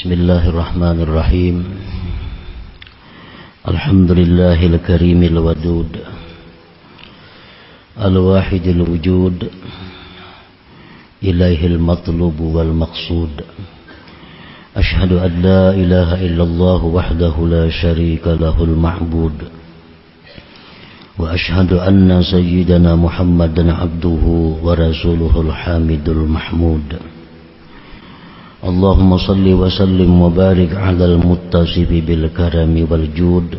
Bismillahirrahmanirrahim. Alhamdulillahil karimil wadud, al-wahidil wujud, ilaihil matlubu wal maqsud. Ashhadu an la ilaha illallah wahdahu la syarika lahul ma'bud. Wa ashhadu anna sayyidana Muhammadan abduhu wa rasuluhul hamidul mahmud. Allahumma salli wa sallim wa barik ala al-muttasifi bil karami wal jud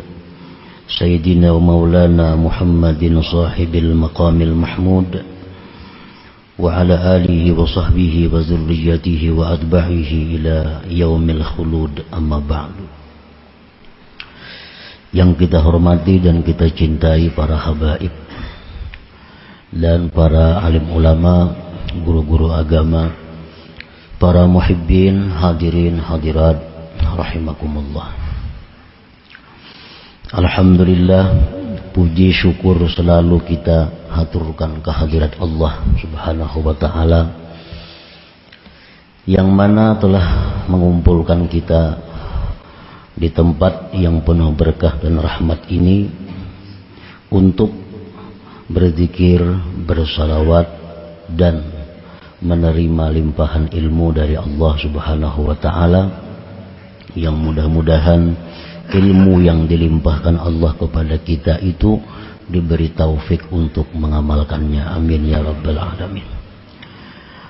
Sayyidina wa maulana Muhammadin sahibil maqamil mahmud wa ala alihi wa sahbihi wa zurriyatihi wa atba'ihi ila yaumil khulud, amma ba'du. Yang kita hormati dan kita cintai para habaib dan para alim ulama, guru-guru agama, para muhibbin, hadirin, hadirat, rahimakumullah. Alhamdulillah, puji syukur selalu kita haturkan kehadirat Allah subhanahu wa ta'ala, yang mana telah mengumpulkan kita di tempat yang penuh berkah dan rahmat ini untuk berzikir, bersalawat, dan menerima limpahan ilmu dari Allah subhanahu wa ta'ala, yang mudah-mudahan ilmu yang dilimpahkan Allah kepada kita itu diberi taufik untuk mengamalkannya. Amin ya rabbal alamin.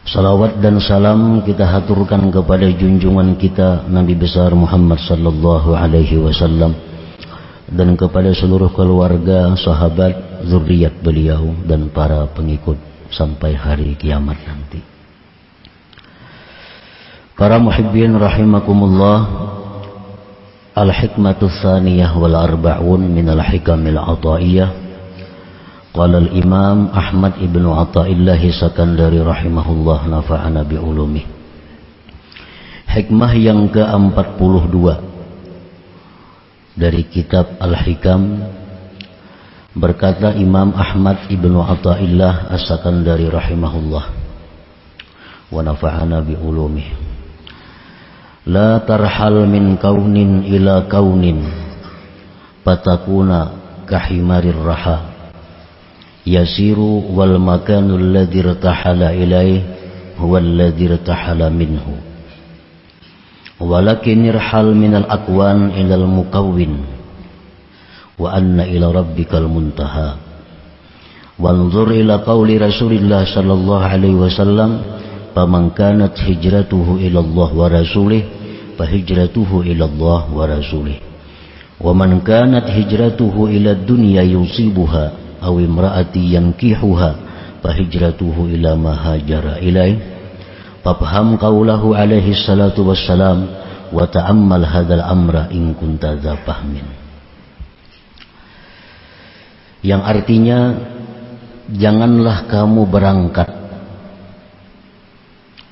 Salawat dan salam kita haturkan kepada junjungan kita Nabi besar Muhammad sallallahu alaihi wasallam, dan kepada seluruh keluarga, sahabat, zuriat beliau, dan para pengikut sampai hari kiamat nanti. Para muhibbin rahimakumullah, al-hikmatu tsaniyah wal arba'un min al-hikamil ataiyah. Qala al-imam Ahmad ibnu Athaillah Sakandari rahimahullah, nafa'ana bi ulumih. Hikmah yang ke-42 dari kitab Al-Hikam, berkata Imam Ahmad ibnu Athaillah As-Sakandari rahimahullah, wa nafa'ana bi ulumih. La tarhal min kaunin ila kaunin patakuna kahimarir raha, yasiru wal makanul ladzi irtahala ilaih huwa alladzi irtahala minhu, walakin irhal minal akwan ilal mukawwin wa anna ila rabbikal muntaha. Wanzur ila qawli Rasulillah sallallahu alaihi wasallam, faman kanat hijratuhu ila Allah wa rasulih fa hijratuhu ila Allah wa rasulih, wa man kanat hijratuhu ila dunya yusibuha aw imraati yankihuha fa hijratuhu ila ma hajara ilaih. Fafham qawlahu alaihi salatu wassalam wa ta'ammal hadzal amra in kunta dza fahmin. Yang artinya, janganlah kamu berangkat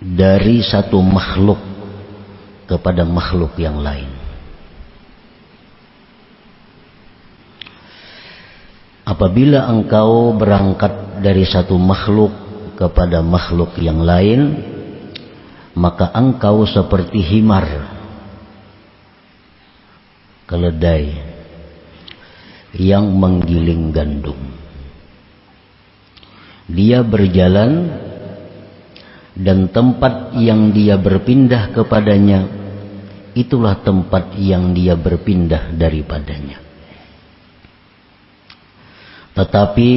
dari satu makhluk kepada makhluk yang lain. Apabila engkau berangkat dari satu makhluk kepada makhluk yang lain, maka engkau seperti himar, keledai yang menggiling gandum. Dia berjalan, dan tempat yang dia berpindah kepadanya, itulah tempat yang dia berpindah daripadanya. Tetapi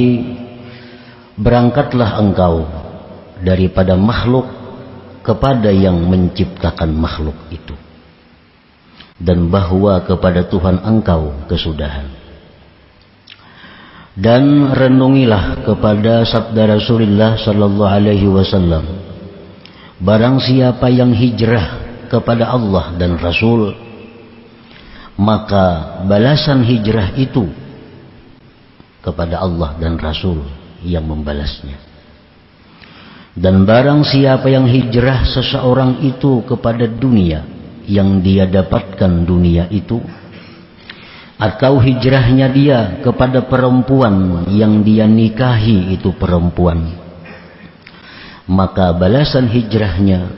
berangkatlah engkau daripada makhluk kepada yang menciptakan makhluk itu, dan bahwa kepada Tuhan engkau kesudahan. Dan renungilah kepada sabda Rasulullah sallallahu alaihi wasallam, barang siapa yang hijrah kepada Allah dan Rasul, maka balasan hijrah itu kepada Allah dan Rasul yang membalasnya. Dan barang siapa yang hijrah seseorang itu kepada dunia, yang dia dapatkan dunia itu, atau hijrahnya dia kepada perempuan yang dia nikahi itu perempuan, maka balasan hijrahnya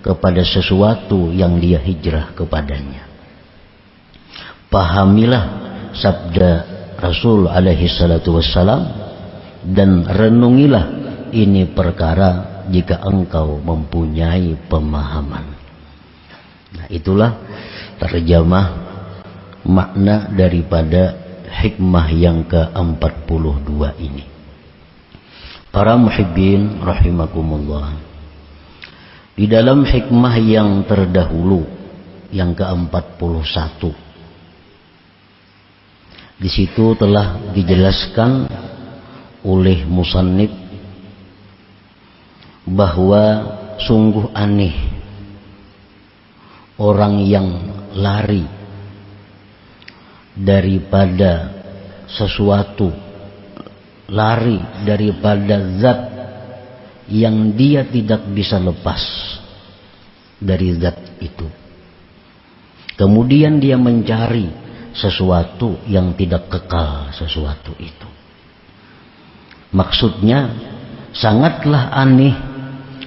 kepada sesuatu yang dia hijrah kepadanya. Pahamilah sabda Rasul alaihi salatu wassalam dan renungilah ini perkara jika engkau mempunyai pemahaman. Nah, itulah terjemah makna daripada hikmah yang ke-42 ini. Para muhibbin rahimakumullah, di dalam hikmah yang terdahulu yang ke-41, di situ telah dijelaskan oleh musannif bahwa sungguh aneh orang yang lari daripada sesuatu, lari daripada zat yang dia tidak bisa lepas dari zat itu. Kemudian dia mencari sesuatu yang tidak kekal sesuatu itu. Maksudnya sangatlah aneh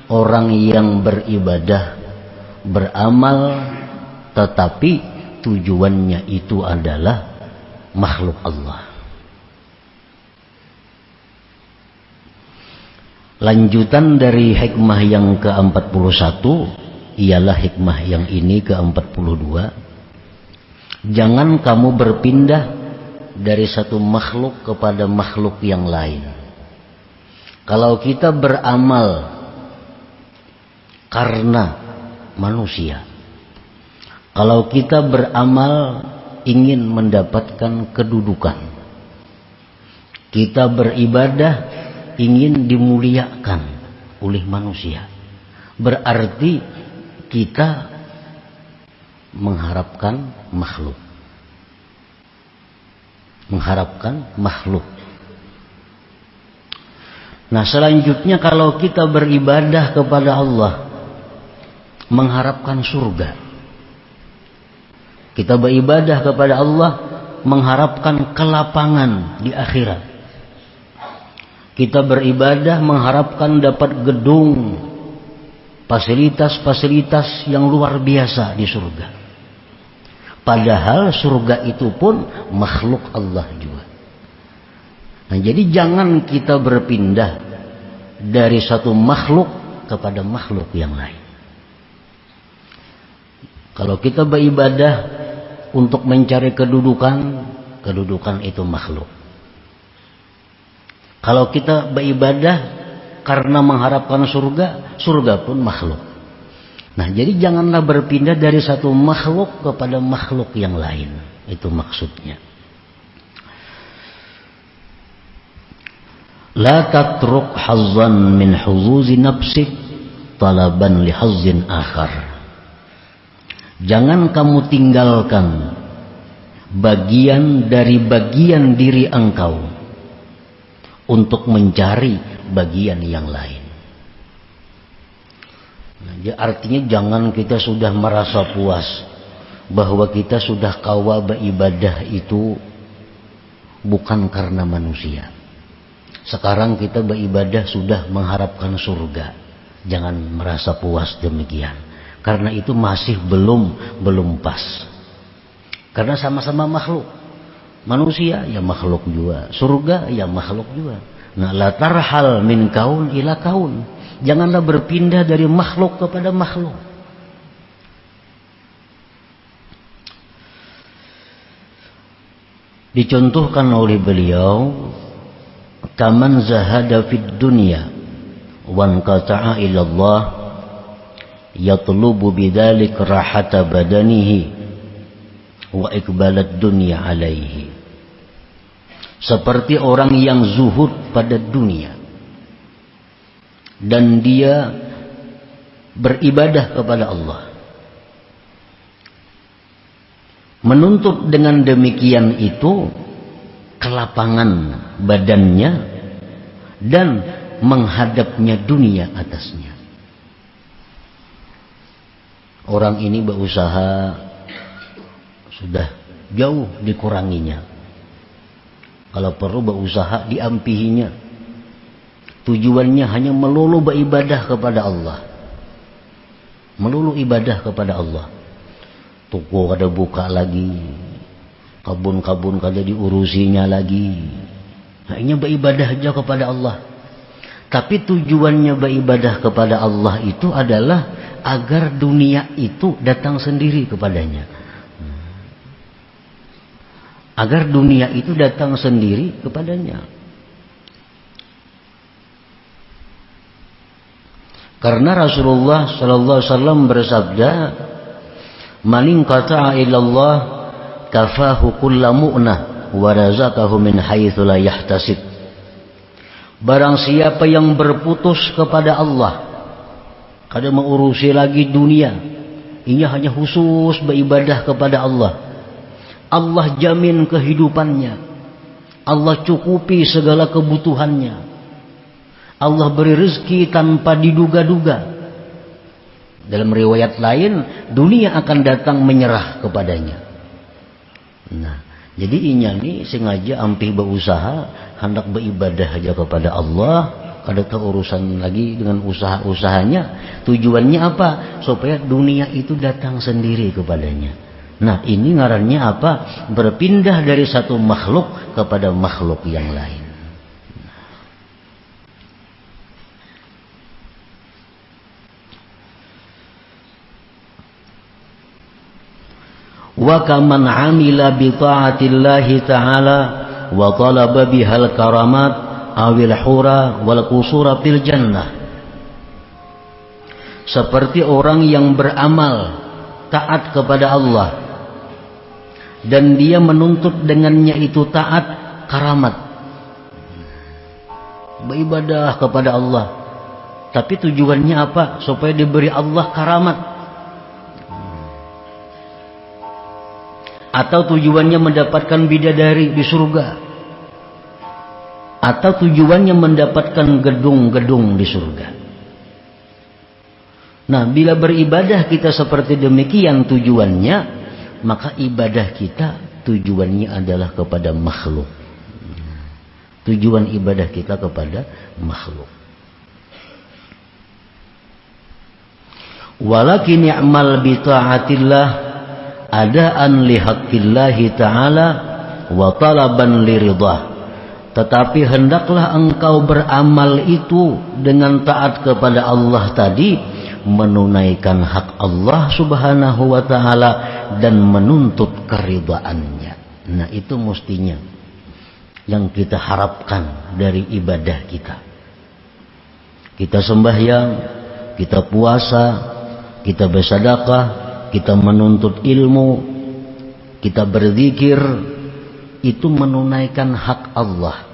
orang yang beribadah, beramal, tetapi tujuannya itu adalah makhluk Allah. Lanjutan dari hikmah yang ke-41 ialah hikmah yang ini ke-42. Jangan kamu berpindah dari satu makhluk kepada makhluk yang lain. Kalau kita beramal karena manusia, kalau kita beramal ingin mendapatkan kedudukan, kita beribadah ingin dimuliakan oleh manusia, berarti kita mengharapkan makhluk. Nah, selanjutnya kalau kita beribadah kepada Allah mengharapkan surga, kita beribadah kepada Allah mengharapkan kelapangan di akhirat, kita beribadah mengharapkan dapat gedung, fasilitas-fasilitas yang luar biasa di surga. Padahal surga itu pun makhluk Allah juga. Nah, jadi jangan kita berpindah dari satu makhluk kepada makhluk yang lain. Kalau kita beribadah untuk mencari kedudukan, kedudukan itu makhluk. Kalau kita beribadah karena mengharapkan surga, surga pun makhluk. Nah, jadi janganlah berpindah dari satu makhluk kepada makhluk yang lain. Itu maksudnya. La tatruk hazzan min huzuzi nafsik talaban li hazzin akhar. Jangan kamu tinggalkan bagian dari bagian diri engkau untuk mencari bagian yang lain. Nah, artinya jangan kita sudah merasa puas bahwa kita sudah kawa beribadah itu bukan karena manusia. Sekarang kita beribadah sudah mengharapkan surga. Jangan merasa puas demikian. Karena itu masih belum pas. Karena sama-sama makhluk. Manusia ya makhluk juga, surga ya makhluk juga. Nah, la tarhal min kaun ila kaun. Janganlah berpindah dari makhluk kepada makhluk. Dicontohkan oleh beliau, kaman zahada fid dunya wan qata'a ila Allah yatlubu bidzalik rahata badanihi wa iqbalat dunya alaihi. Seperti orang yang zuhud pada dunia dan dia beribadah kepada Allah, menuntut dengan demikian itu kelapangan badannya dan menghadapnya dunia atasnya. Orang ini berusaha sudah jauh dikuranginya. Kalau perlu berusaha diampihinya. Tujuannya hanya melulu beribadah kepada Allah. melulu ibadah kepada Allah. Toko kada buka lagi, kabun-kabun kada diurusinya lagi. Hanya beribadah aja kepada Allah. Tapi tujuannya beribadah kepada Allah itu adalah agar dunia itu datang sendiri kepadanya. Agar dunia itu datang sendiri kepadanya. Karena Rasulullah sallallahu alaihi wasallam bersabda, "Man inqata'a ilallah kafahu kullu mu'nah wa razaqahu min haitsu la yahtasib." Barang siapa yang berputus kepada Allah, kada mengurusi lagi dunia, ia hanya khusus beribadah kepada Allah. Allah jamin kehidupannya. Allah cukupi segala kebutuhannya. Allah beri rezeki tanpa diduga-duga. Dalam riwayat lain, dunia akan datang menyerah kepadanya. Nah, jadi inya nih sengaja ampih berusaha hendak beribadah aja kepada Allah, kada tahu urusan lagi dengan usaha-usahanya. Tujuannya apa? Supaya dunia itu datang sendiri kepadanya. Nah, ini ngarannya apa? Berpindah dari satu makhluk kepada makhluk yang lain. Wa kaman amila bi ta'atillahi ta'ala wa talaba bihal karamat awil hura wal qusura fil jannah. Seperti orang yang beramal taat kepada Allah dan dia menuntut dengannya itu taat karamat, beribadah kepada Allah, tapi tujuannya apa? Supaya diberi Allah karamat. Atau tujuannya mendapatkan bidadari di surga, atau tujuannya mendapatkan gedung-gedung di surga. Nah, bila beribadah kita seperti demikian tujuannya, maka ibadah kita tujuannya adalah kepada makhluk. Tujuan ibadah kita kepada makhluk. Walakin i'mal bi ta'atillah adaan li haqqillahi ta'ala wa talaban li ridhah. Tetapi hendaklah engkau beramal itu dengan taat kepada Allah tadi, menunaikan hak Allah subhanahu wa ta'ala dan menuntut keridhaannya. Nah, itu mestinya yang kita harapkan dari ibadah kita. Kita sembahyang, kita puasa, kita bersedekah, kita menuntut ilmu, kita berzikir, itu menunaikan hak Allah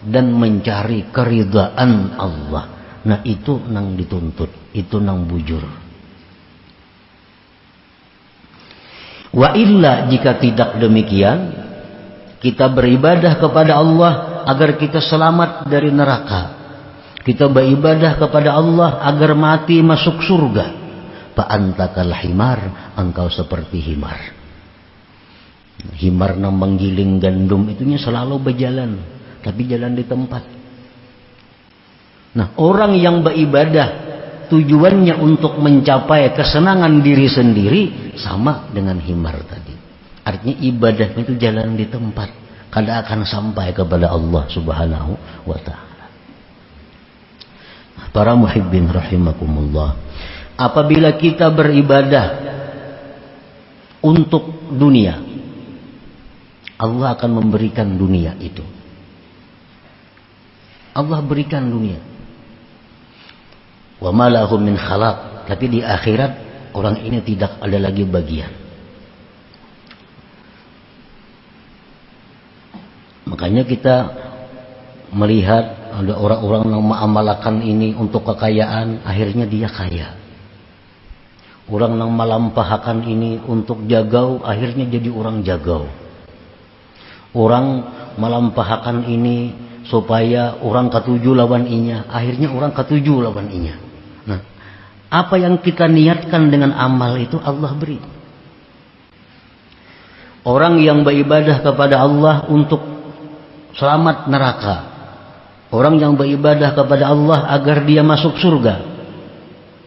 dan mencari keridhaan Allah. Nah, itu nang dituntut, itu nang bujur. Wa illa, jika tidak demikian, kita beribadah kepada Allah agar kita selamat dari neraka, kita beribadah kepada Allah agar mati masuk surga, fa antakal himar, engkau seperti himar. Himar nang menggiling gandum itunya selalu berjalan, tapi jalan di tempat. Nah, orang yang beribadah tujuannya untuk mencapai kesenangan diri sendiri sama dengan himar tadi. Artinya ibadahnya itu jalan di tempat, kada akan sampai kepada Allah subhanahu wa ta'ala. Para muhibbin rahimakumullah, apabila kita beribadah untuk dunia, Allah akan memberikan dunia itu. Allah berikan dunia. Wa ma lahum min khalaq, tapi di akhirat orang ini tidak ada lagi bagian. Makanya kita melihat ada orang-orang yang mengamalkan ini untuk kekayaan, akhirnya dia kaya. Orang yang melampahkan ini untuk jagau, akhirnya jadi orang jagau. Orang melampahkan ini supaya orang ketujuh lawan inya, akhirnya orang ketujuh lawan inya. Nah, apa yang kita niatkan dengan amal itu Allah beri. Orang yang beribadah kepada Allah untuk selamat neraka, orang yang beribadah kepada Allah agar dia masuk surga,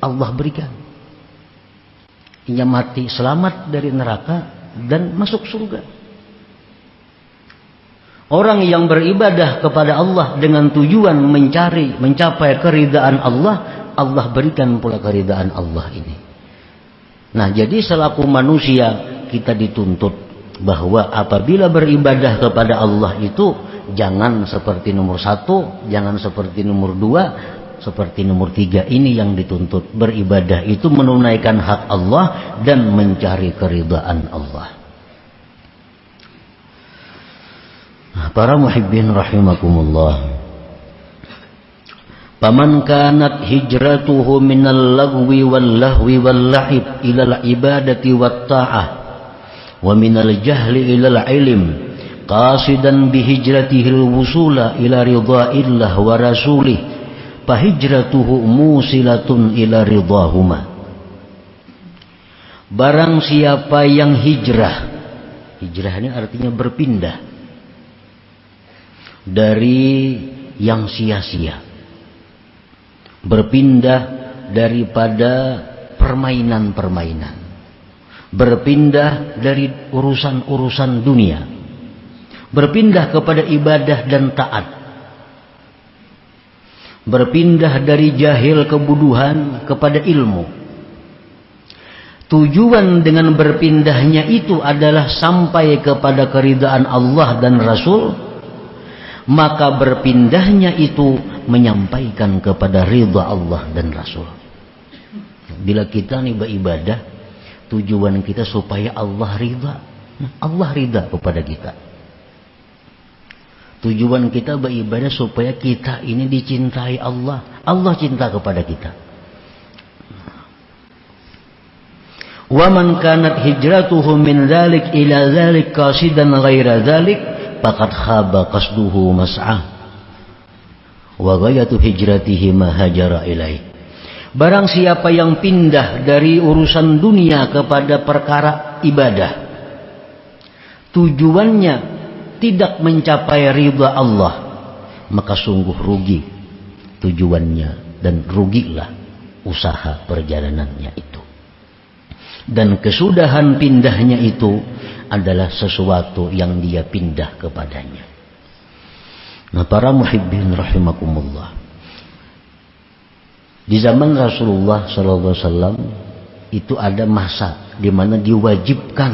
Allah berikan. ia mati selamat dari neraka dan masuk surga. Orang yang beribadah kepada Allah dengan tujuan mencapai keridaan Allah, Allah berikan pula keridaan Allah ini. Nah, jadi selaku manusia kita dituntut bahwa apabila beribadah kepada Allah itu jangan seperti nomor 1, jangan seperti nomor 2, seperti nomor 3. Ini yang dituntut. Beribadah itu menunaikan hak Allah dan mencari keridaan Allah. Nah, para muhibbin rahimakumullah. Faman kanat hijratuhu minal lagwi wal lahwi wal la'ib ilal ibadati wat ta'ah wa minal jahli ilal ilm qasidan bihijratihil wusula ila ridha'illah wa rasulih fahijratuhu musilatun ila ridhahuma. Barang siapa yang hijrah ini artinya berpindah dari yang sia-sia, berpindah daripada permainan-permainan, berpindah dari urusan-urusan dunia, berpindah kepada ibadah dan taat, berpindah dari jahil kebodohan kepada ilmu. Tujuan dengan berpindahnya itu adalah sampai kepada keridaan Allah dan Rasul. Maka berpindahnya itu menyampaikan kepada ridha Allah dan Rasul. Bila kita nih beribadah, tujuan kita supaya Allah ridha. Allah ridha kepada kita. Tujuan kita beribadah supaya kita ini dicintai Allah. Allah cinta kepada kita. Wa man kanat hijratuhu min dzalik ila dzalik qasidan ghaira dzalik faqad khaba qasduhu mas'ah wa ghayatu hijratihi ma hajara ilaih. Barang siapa yang pindah dari urusan dunia kepada perkara ibadah, tujuannya tidak mencapai ridha Allah, maka sungguh rugi tujuannya dan rugilah usaha perjalanannya itu. Dan kesudahan pindahnya itu adalah sesuatu yang dia pindah kepadanya. Nah, para muhibbin rahimakumullah, di zaman Rasulullah SAW itu ada masa di mana diwajibkan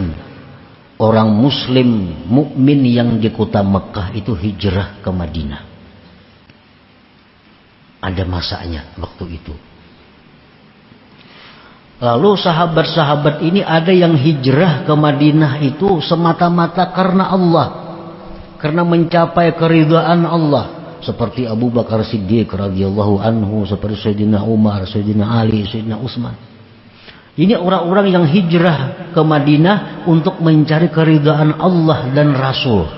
orang Muslim mukmin yang di kota Mekah itu hijrah ke Madinah. Ada masanya waktu itu. Lalu sahabat-sahabat ini ada yang hijrah ke Madinah itu semata-mata karena Allah, karena mencapai keridhaan Allah, seperti Abu Bakar Siddiq radhiyallahu anhu, seperti Sayyidina Umar, Sayyidina Ali, Sayyidina Utsman. Ini orang-orang yang hijrah ke Madinah untuk mencari keridhaan Allah dan Rasul.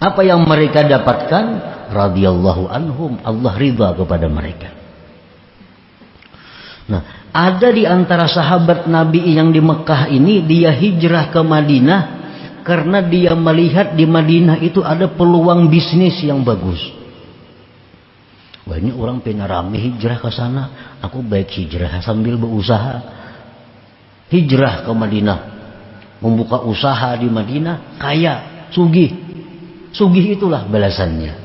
Apa yang mereka dapatkan? Radhiyallahu anhum, Allah ridha kepada mereka. Nah, ada di antara sahabat Nabi yang di Mekah ini, dia hijrah ke Madinah karena dia melihat di Madinah itu ada peluang bisnis yang bagus. Wah, ini orang pengen rame hijrah ke sana, aku baik hijrah sambil berusaha. Hijrah ke Madinah, membuka usaha di Madinah, kaya, sugih. Sugih itulah balasannya.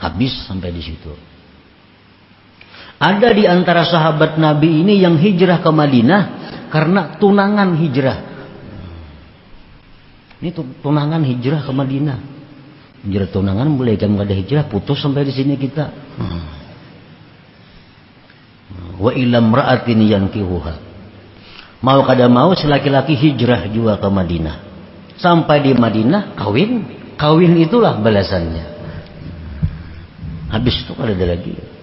Habis sampai di situ. Ada di antara sahabat Nabi ini yang hijrah ke Madinah karena tunangan hijrah. Ini tunangan hijrah ke Madinah. Hijrah tunangan boleh kan, nggak ada hijrah putus sampai di sini kita. Wa ilam ra'atin yankihuha. Mau kada mau si laki-laki hijrah juga ke Madinah. Sampai di Madinah kawin itulah balasannya. Habis itu kada ada lagi.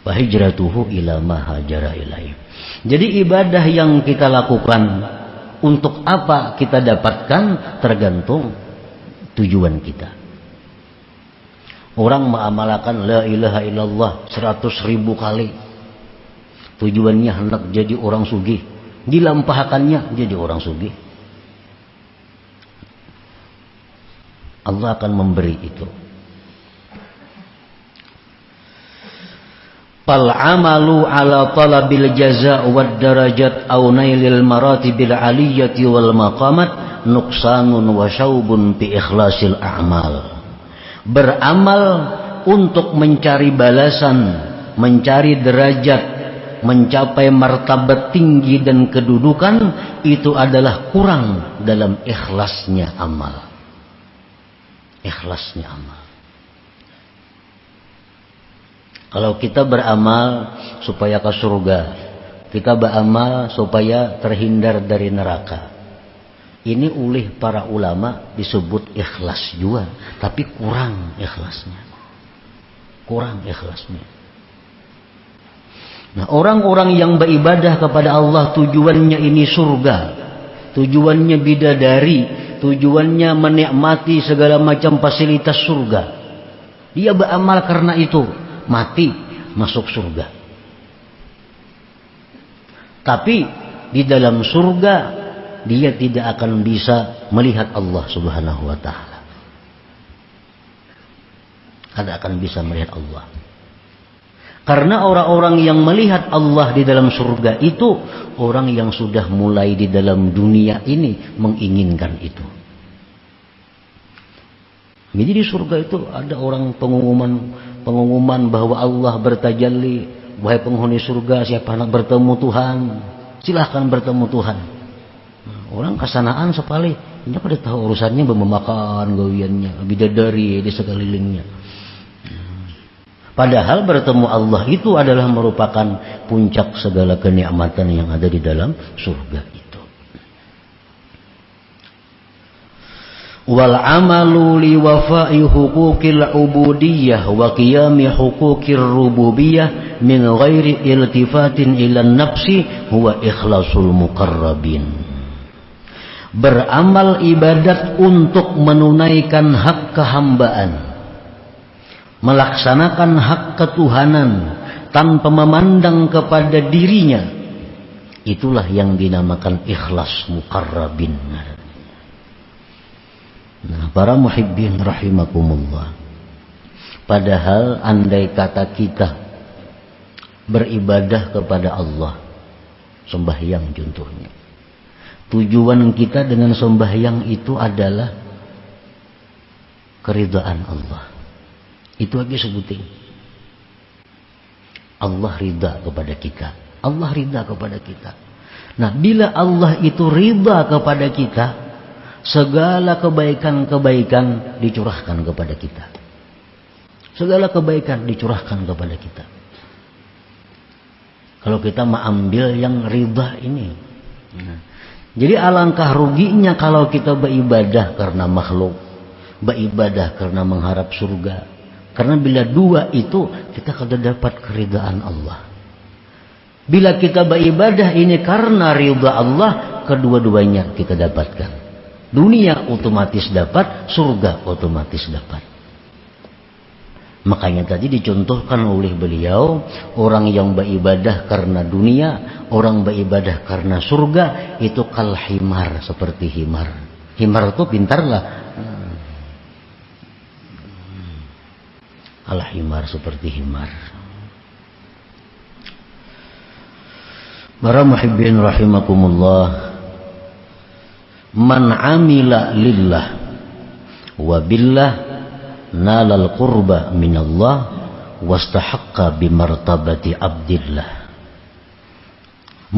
Fahijratuhu ila ma hajara ilaih. Jadi ibadah yang kita lakukan untuk apa kita dapatkan tergantung tujuan kita. Orang mengamalkan la ilaha illallah 100.000 kali, tujuannya hendak jadi orang sugih, dilampahkannya jadi orang sugih, Allah akan memberi itu. fal amalu ala talabil jaza' wad darajat aw nailil maratibil aliyati wal maqamat nuqsanun wa syaubun bi ikhlasil a'mal. Beramal untuk mencari balasan, mencari derajat, mencapai martabat tinggi dan kedudukan, itu adalah kurang dalam ikhlasnya amal. Ikhlasnya amal. Kalau kita beramal supaya ke surga, kita beramal supaya terhindar dari neraka, ini oleh para ulama disebut ikhlas juga, tapi kurang ikhlasnya. Kurang ikhlasnya. Nah, orang-orang yang beribadah kepada Allah tujuannya ini surga, tujuannya bidadari, tujuannya menikmati segala macam fasilitas surga. Dia beramal karena itu, mati masuk surga. Tapi di dalam surga dia tidak akan bisa melihat Allah Subhanahu wa taala. Tidak akan bisa melihat Allah. Karena orang-orang yang melihat Allah di dalam surga itu orang yang sudah mulai di dalam dunia ini menginginkan itu. Jadi di surga itu ada orang pengumuman bahwa Allah bertajalli, wahai penghuni surga, siapa nak bertemu Tuhan, silahkan bertemu Tuhan. Orang kesanaan sekali, ini pada tahu urusannya memakan gawiannya, bidadari di sekelilingnya. Padahal bertemu Allah itu adalah merupakan puncak segala kenikmatan yang ada di dalam surga itu. Wal amalu li wafa'i huquqil ubudiyyah wa qiyami huquqir rububiyyah min ghairi iltifatin ila nafsi huwa ikhlasul muqarrabin. Beramal ibadat untuk menunaikan hak kehambaan, melaksanakan hak ketuhanan tanpa memandang kepada dirinya, itulah yang dinamakan ikhlas muqarrabin. Nah, para muhibbin rahimakumullah, padahal andai kata kita beribadah kepada Allah, sembahyang contohnya, tujuan kita dengan sembahyang itu adalah keridhaan Allah. Itu aja sebutin. Allah ridha kepada kita. Allah ridha kepada kita. Nah, bila Allah itu ridha kepada kita, segala kebaikan-kebaikan dicurahkan kepada kita. Segala kebaikan dicurahkan kepada kita. Kalau kita mengambil yang ridha ini. Nah, jadi alangkah ruginya kalau kita beribadah karena makhluk, beribadah karena mengharap surga. Karena bila dua itu kita akan dapat keridhaan Allah. Bila kita beribadah ini karena ridha Allah, kedua-duanya kita dapatkan. Dunia otomatis dapat, surga otomatis dapat. Makanya tadi dicontohkan oleh beliau, orang yang beribadah karena dunia, orang beribadah karena surga, itu kal himar, seperti himar. Himar itu pintarlah. Al-himar, seperti himar. Para muhibbin rahimakumullah, man amila lillah wa billah nalal qurba minallah wastahaqqa bimartabati abdillah.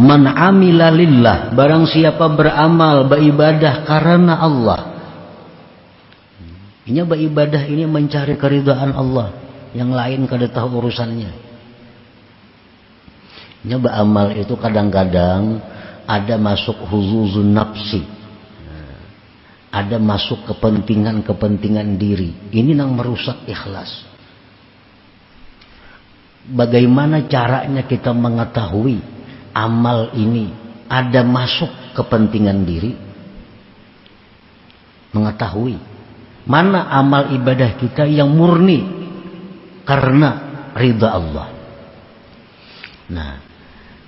Man amila lillah, barang siapa beramal, beribadah karena Allah. Ini beribadah ini mencari keridhaan Allah. Yang lain kada tahu urusannya. Ini beramal itu kadang-kadang ada masuk huzuzun nafsi, ada masuk kepentingan-kepentingan diri. Ini yang merusak ikhlas. Bagaimana caranya kita mengetahui amal ini ada masuk kepentingan diri? Mengetahui mana amal ibadah kita yang murni karena ridha Allah. Nah,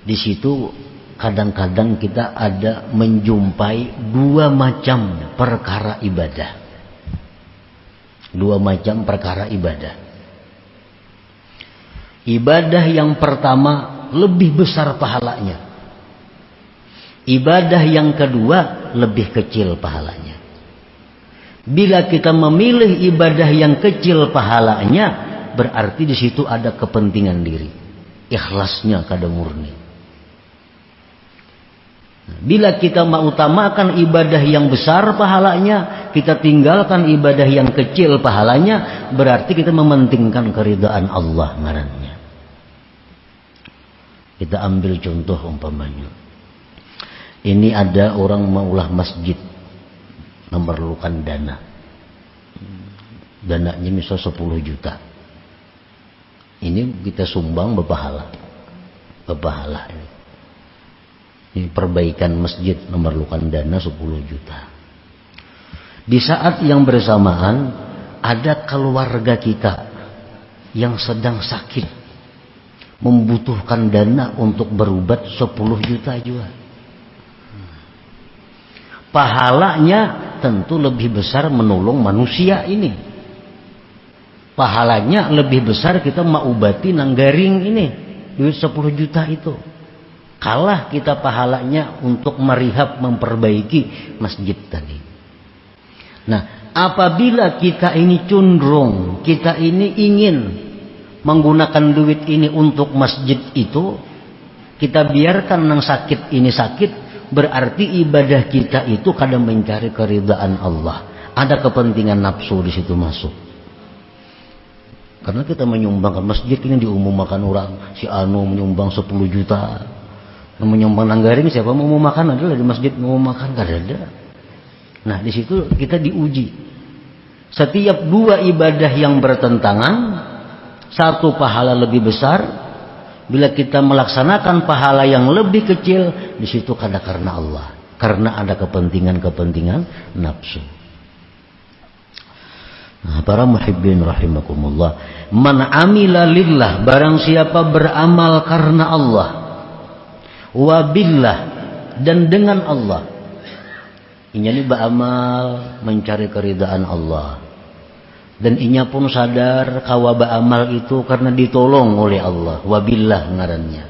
di situ kadang-kadang kita ada menjumpai dua macam perkara ibadah. Dua macam perkara ibadah. Ibadah yang pertama lebih besar pahalanya. Ibadah yang kedua lebih kecil pahalanya. Bila kita memilih ibadah yang kecil pahalanya, berarti di situ ada kepentingan diri. Ikhlasnya kada murni. Bila kita mengutamakan ibadah yang besar pahalanya, kita tinggalkan ibadah yang kecil pahalanya, berarti kita mementingkan keridhaan Allah ngarannya. Kita ambil contoh umpamanya. Ini ada orang maulah masjid, memerlukan dana. Dananya misal 10 juta. Ini kita sumbang berpahala. Berpahala ini. Ini perbaikan masjid memerlukan dana 10 juta. Di saat yang bersamaan ada keluarga kita yang sedang sakit, membutuhkan dana untuk berobat 10 juta juga. Pahalanya tentu lebih besar menolong manusia ini. Pahalanya lebih besar kita mengobati nanggaring ini, duit 10 juta itu. Kalah kita pahalanya untuk merihab, memperbaiki masjid tadi. Nah, apabila kita ini cenderung, kita ini ingin menggunakan duit ini untuk masjid itu, kita biarkan nang sakit ini sakit, berarti ibadah kita itu kadang mencari keridhaan Allah. Ada kepentingan nafsu di situ masuk. Karena kita menyumbangkan masjid ini diumumkan orang, si anu menyumbang 10 juta. Menyumbang nanggaring siapa mau makan adalah di masjid mau makan kada ada. Nah, di situ kita diuji. Setiap dua ibadah yang bertentangan, satu pahala lebih besar, bila kita melaksanakan pahala yang lebih kecil, di situ kada karena Allah, karena ada kepentingan-kepentingan nafsu. Nah, para muhibbin rahimakumullah, man amila lillah, barang siapa beramal karena Allah, wabillah, dan dengan Allah. Inya ini beramal mencari keridhaan Allah, dan inya pun sadar kawa beramal itu karena ditolong oleh Allah, wabillah ngarannya.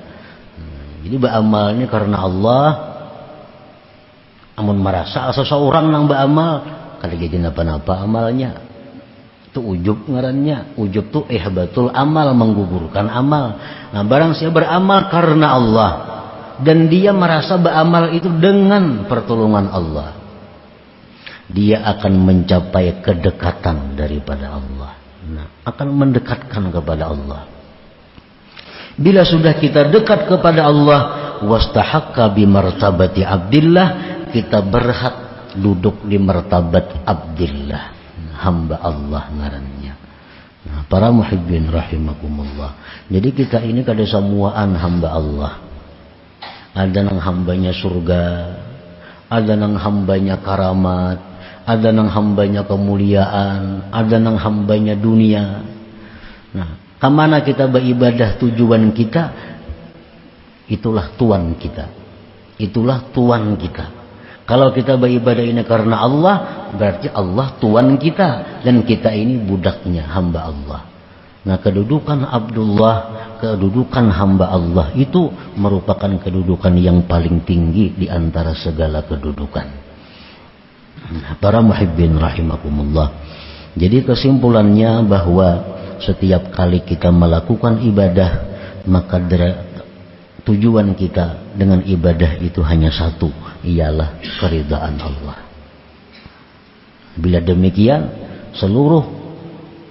Jadi beramal ini karena Allah. Amun merasa seseorang nang beramal kada jadi napa-napa amalnya, itu ujub ngarannya. Ujub tuh ihbatul amal, menggugurkan amal. Nah, barang siapa beramal karena Allah dan dia merasa beramal itu dengan pertolongan Allah, dia akan mencapai kedekatan daripada Allah. Nah, akan mendekatkan kepada Allah. Bila sudah kita dekat kepada Allah, wastahaqqa bi martabati abdillah, kita berhak duduk di martabat abdillah, hamba Allah ngarannya. Nah, para muhibbin rahimakumullah. Jadi kita ini kada semuaan hamba Allah. Ada nang hambanya surga, ada nang hambanya karamat, ada nang hambanya kemuliaan, ada nang hambanya dunia. Nah, kemana kita beribadah tujuan kita, itulah tuan kita. Itulah tuan kita. Kalau kita beribadah ini karena Allah, berarti Allah tuan kita, dan kita ini budaknya, hamba Allah. Nah, kedudukan Abdullah, kedudukan hamba Allah itu merupakan kedudukan yang paling tinggi di antara segala kedudukan. Para muhibbin rahimakumullah. Jadi kesimpulannya bahwa setiap kali kita melakukan ibadah, maka tujuan kita dengan ibadah itu hanya satu, ialah keridhaan Allah. Bila demikian, seluruh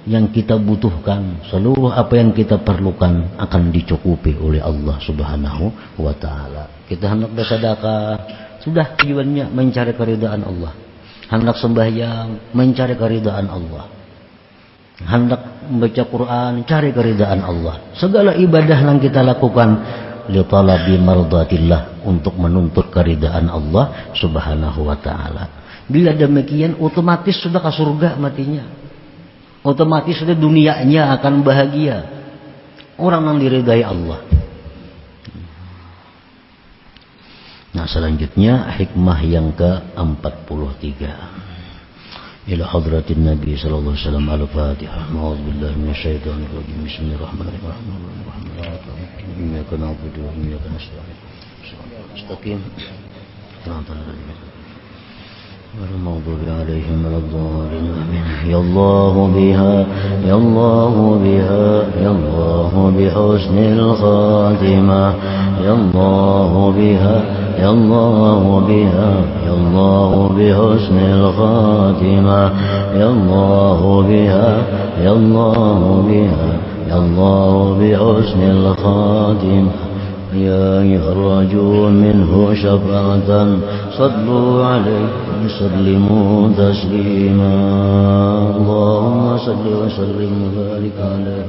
yang kita butuhkan, seluruh apa yang kita perlukan akan dicukupi oleh Allah Subhanahu wa ta'ala. Kita hendak bersedekah, sudah tujuannya mencari keridhaan Allah. Hendak sembahyang, mencari keridhaan Allah. Hendak membaca Quran, cari keridhaan Allah. Segala ibadah yang kita lakukan li talabi mardatillah, untuk menuntut keridhaan Allah Subhanahu wa ta'ala. Bila demikian, otomatis sudah ke surga matinya. Otomatis sudah dunianya akan bahagia. Orang yang diridai Allah. Nah, selanjutnya hikmah yang ke-43, إلى حضرة النبي صلى الله عليه وسلم. على الفاتحة. أعوذ بالله من الشيطان الرجيم. بسم الله الرحمن الرحيم. إياك نعبد وإياك نستعين. استقيم. غير المغضوب عليهم ولا الضالين. آمين. يا الله بها يا الله بها يا الله بحسن الخاتمة. يا الله بها يا الله بها يا الله بحسن الخاتمة. يا الله بها يا الله بها يا الله بحسن الخاتمة. يا أيها الرجل منه شفاعة صلوا عليه وسلموا تسليما. اللهم صل وسلم وبارك عليه.